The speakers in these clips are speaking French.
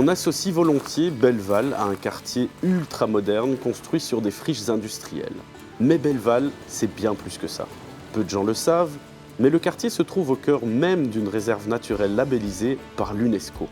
On associe volontiers Belleval à un quartier ultra-moderne construit sur des friches industrielles. Mais Belleval, c'est bien plus que ça. Peu de gens le savent, mais le quartier se trouve au cœur même d'une réserve naturelle labellisée par l'UNESCO.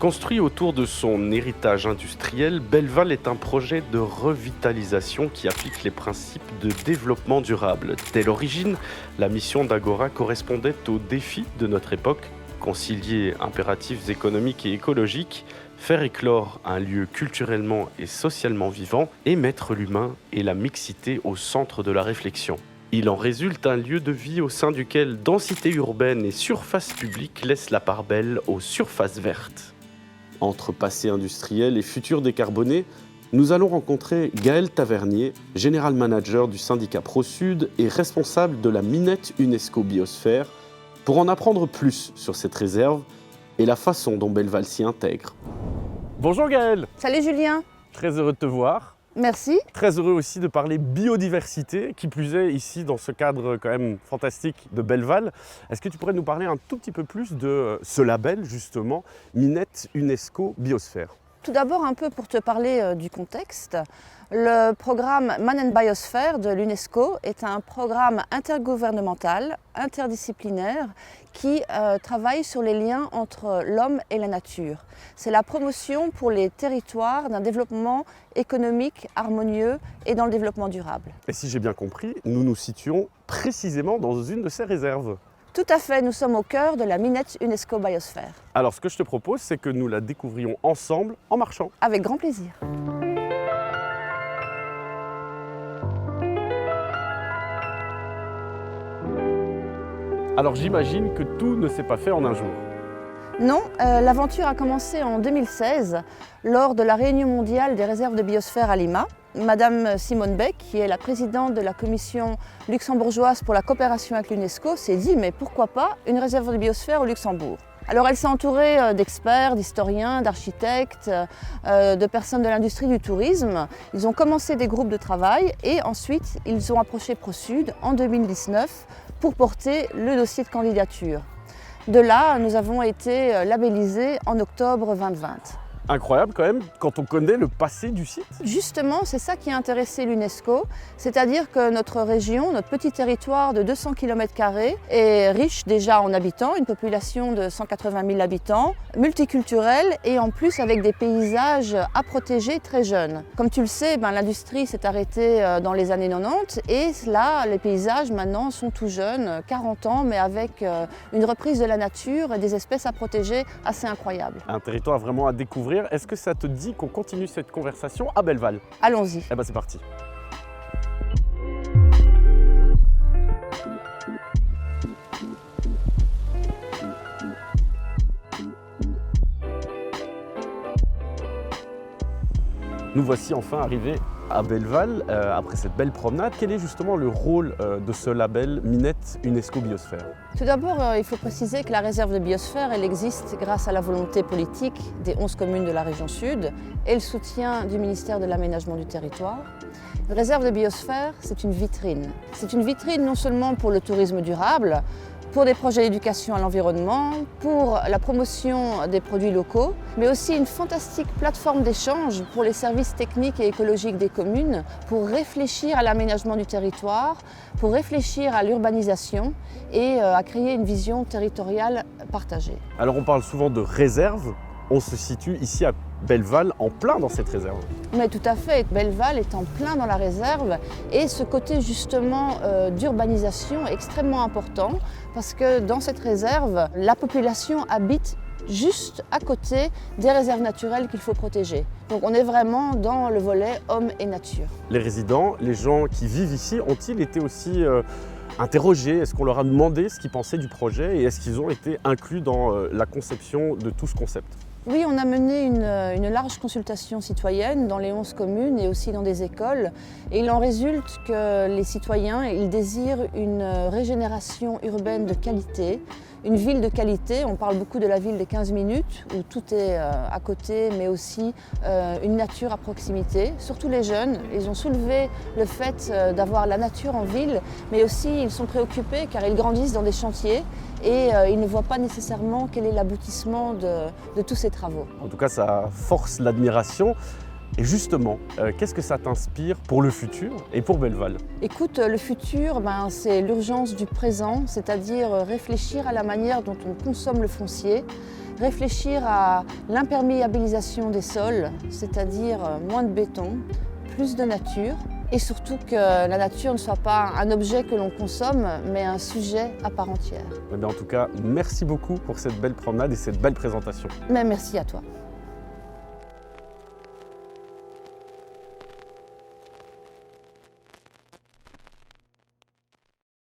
Construit autour de son héritage industriel, Belleval est un projet de revitalisation qui applique les principes de développement durable. Dès l'origine, la mission d'Agora correspondait aux défis de notre époque, concilier impératifs économiques et écologiques, faire éclore un lieu culturellement et socialement vivant et mettre l'humain et la mixité au centre de la réflexion. Il en résulte un lieu de vie au sein duquel densité urbaine et surface publique laissent la part belle aux surfaces vertes. Entre passé industriel et futur décarboné, nous allons rencontrer Gaël Tavernier, général manager du syndicat ProSud et responsable de la Minette UNESCO Biosphère, pour en apprendre plus sur cette réserve et la façon dont Belleval s'y intègre. Bonjour Gaël. Salut Julien. Très heureux de te voir. Merci. Très heureux aussi de parler biodiversité, qui plus est ici dans ce cadre quand même fantastique de Belleval. Est-ce que tu pourrais nous parler un tout petit peu plus de ce label justement, Minette UNESCO Biosphère ? Tout d'abord un peu pour te parler du contexte. Le programme Man & Biosphere de l'UNESCO est un programme intergouvernemental, interdisciplinaire, qui travaille sur les liens entre l'homme et la nature. C'est la promotion pour les territoires d'un développement économique harmonieux et dans le développement durable. Et si j'ai bien compris, nous nous situons précisément dans une de ces réserves. Tout à fait, nous sommes au cœur de la Minette UNESCO Biosphère. Alors ce que je te propose, c'est que nous la découvrions ensemble en marchant. Avec grand plaisir. Alors j'imagine que tout ne s'est pas fait en un jour. Non, l'aventure a commencé en 2016 lors de la réunion mondiale des réserves de biosphère à Lima. Madame Simone Beck, qui est la présidente de la commission luxembourgeoise pour la coopération avec l'UNESCO, s'est dit mais pourquoi pas une réserve de biosphère au Luxembourg. Alors elle s'est entourée d'experts, d'historiens, d'architectes, de personnes de l'industrie du tourisme. Ils ont commencé des groupes de travail et ensuite ils ont approché ProSud en 2019 pour porter le dossier de candidature. De là, nous avons été labellisés en octobre 2020. Incroyable quand même, quand on connaît le passé du site. Justement, c'est ça qui a intéressé l'UNESCO, c'est-à-dire que notre région, notre petit territoire de 200 km² est riche déjà en habitants, une population de 180 000 habitants, multiculturelle et en plus avec des paysages à protéger très jeunes. Comme tu le sais, l'industrie s'est arrêtée dans les années 90 et là, les paysages maintenant sont tout jeunes, 40 ans, mais avec une reprise de la nature et des espèces à protéger assez incroyables. Un territoire vraiment à découvrir. Est-ce que ça te dit qu'on continue cette conversation à Belleval ? Allons-y. Eh bien c'est parti. Nous voici enfin arrivés à Belleval, après cette belle promenade. Quel est justement le rôle de ce label Minette UNESCO Biosphère ? Tout d'abord, il faut préciser que la réserve de biosphère, elle existe grâce à la volonté politique des 11 communes de la région sud et le soutien du ministère de l'Aménagement du Territoire. Une réserve de biosphère, c'est une vitrine. C'est une vitrine non seulement pour le tourisme durable, pour des projets d'éducation à l'environnement, pour la promotion des produits locaux, mais aussi une fantastique plateforme d'échange pour les services techniques et écologiques des communes, pour réfléchir à l'aménagement du territoire, pour réfléchir à l'urbanisation et à créer une vision territoriale partagée. Alors on parle souvent de réserve, on se situe ici à Belleval en plein dans cette réserve. Mais tout à fait, Belleval est en plein dans la réserve et ce côté justement d'urbanisation est extrêmement important parce que dans cette réserve, la population habite juste à côté des réserves naturelles qu'il faut protéger. Donc on est vraiment dans le volet homme et nature. Les résidents, les gens qui vivent ici, ont-ils été aussi interrogés? Est-ce qu'on leur a demandé ce qu'ils pensaient du projet et est-ce qu'ils ont été inclus dans la conception de tout ce concept? Oui, on a mené une large consultation citoyenne dans les 11 communes et aussi dans des écoles. Et il en résulte que les citoyens ils désirent une régénération urbaine de qualité, une ville de qualité. On parle beaucoup de la ville des 15 minutes, où tout est à côté, mais aussi une nature à proximité. Surtout les jeunes, ils ont soulevé le fait d'avoir la nature en ville, mais aussi ils sont préoccupés car ils grandissent dans des chantiers et ils ne voient pas nécessairement quel est l'aboutissement de tous ces travaux. En tout cas, ça force l'admiration. Et justement, qu'est-ce que ça t'inspire pour le futur et pour Belleval? Écoute, le futur, c'est l'urgence du présent, c'est-à-dire réfléchir à la manière dont on consomme le foncier, réfléchir à l'imperméabilisation des sols, c'est-à-dire moins de béton, plus de nature, et surtout que la nature ne soit pas un objet que l'on consomme, mais un sujet à part entière. En tout cas, merci beaucoup pour cette belle promenade et cette belle présentation. Mais merci à toi.